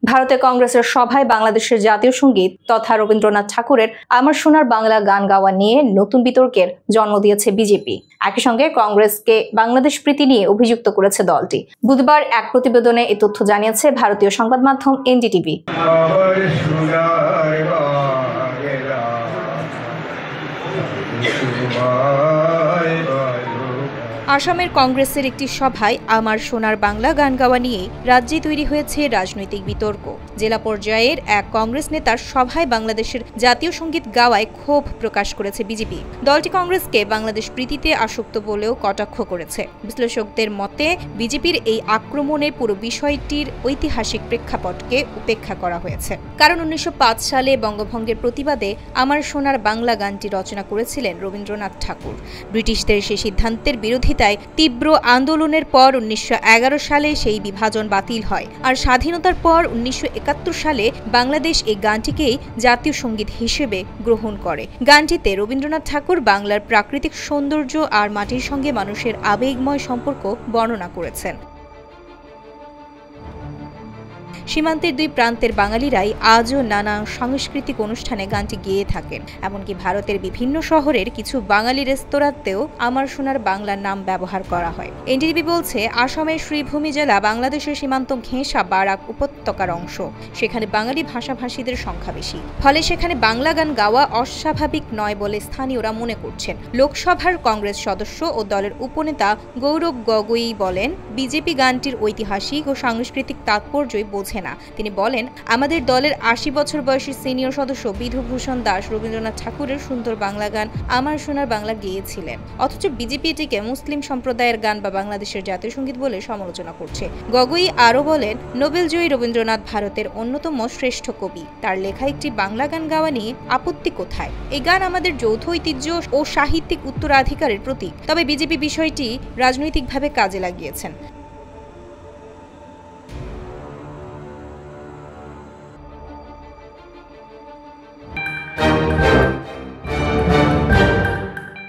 ভারতে কংগ্রেসের সভায় বাংলাদেশের জাতীয় সঙ্গীত তথা রবীন্দ্রনাথ ঠাকুরের আমার সোনার বাংলা গান গাওয়া নিয়ে নতুন বিতর্কের জন্ম দিয়েছে বিজেপি। একই সঙ্গে কংগ্রেসকে বাংলাদেশ প্রীতি নিয়ে অভিযুক্ত করেছে দলটি। বুধবার এক প্রতিবেদনে এ তথ্য জানিয়েছে ভারতীয় সংবাদ মাধ্যম এনডিটিভি। আসামের কংগ্রেসের একটি সভায় আমার সোনার বাংলা গান গাওয়া নিয়ে রাজ্যে তৈরি হয়েছে রাজনৈতিক বিতর্ক। জেলা পর্যায়ের এক কংগ্রেস নেতার সভায় বাংলাদেশের জাতীয় সঙ্গীত গাওয়ায় ক্ষোভ প্রকাশ করেছে বিজেপি। দলটি কংগ্রেসকে বাংলাদেশ প্রীতিতে আসক্ত বলেও কটাক্ষ করেছে। বিশ্লেষকদের মতে বিজেপির এই আক্রমণে পুরো বিষয়টির ঐতিহাসিক প্রেক্ষাপটকে উপেক্ষা করা হয়েছে। কারণ 1905 সালে বঙ্গভঙ্গের প্রতিবাদে আমার সোনার বাংলা গানটি রচনা করেছিলেন রবীন্দ্রনাথ ঠাকুর। ব্রিটিশদের সেই সিদ্ধান্তের বিরোধিতায় তীব্র আন্দোলনের পর 1911 সালে সেই বিভাজন বাতিল হয়। আর স্বাধীনতার পর 1971 সালে বাংলাদেশ এই গানটিকেই জাতীয় সঙ্গীত হিসেবে গ্রহণ করে। গানটিতে রবীন্দ্রনাথ ঠাকুর বাংলার প্রাকৃতিক সৌন্দর্য আর মাটির সঙ্গে মানুষের আবেগময় সম্পর্ক বর্ণনা করেছেন। সীমান্তের দুই প্রান্তের বাঙালিরাই আজও নানা সাংস্কৃতিক অনুষ্ঠানে গানটি গেয়ে থাকেন। এমনকি ভারতের বিভিন্ন শহরের কিছু বাঙালি রেস্তোরাঁতেও আমার সোনার বাংলার নাম ব্যবহার করা হয়। এনডিটিভি বলছে, আসামের শ্রীভূমি জেলা বাংলাদেশের সীমান্ত ঘেঁষা বারাক উপত্যকার অংশ। সেখানে বাঙালি ভাষাভাষীদের সংখ্যা বেশি, ফলে সেখানে বাংলা গান গাওয়া অস্বাভাবিক নয় বলে স্থানীয়রা মনে করছেন। লোকসভার কংগ্রেস সদস্য ও দলের উপনেতা গৌরব গগৈ বলেন, বিজেপি গানটির ঐতিহাসিক ও সাংস্কৃতিক তাৎপর্যই বোঝে না। তিনি বলেন, আমাদের দলের 80 বছর বয়সী সিনিয়র সদস্য বিধুভূষণ দাস রবীন্দ্রনাথ ঠাকুরের সুন্দর বাংলা গান আমার সোনার বাংলা গেয়েছিলেন, অথচ বিজেপি এটিকে মুসলিম সম্প্রদায়ের গান বা বাংলাদেশের জাতীয় সঙ্গীত বলে সমালোচনা করছে। গগৈ আরও বলেন, নোবেলজয়ী রবীন্দ্রনাথ ভারতের অন্যতম শ্রেষ্ঠ কবি, তার লেখা একটি বাংলা গান গাওয়া নিয়ে আপত্তি কোথায়? এই গান আমাদের যৌথ ঐতিহ্য ও সাহিত্যিক উত্তরাধিকারের প্রতীক। তবে বিজেপি বিষয়টি রাজনৈতিকভাবে কাজে লাগিয়েছেন।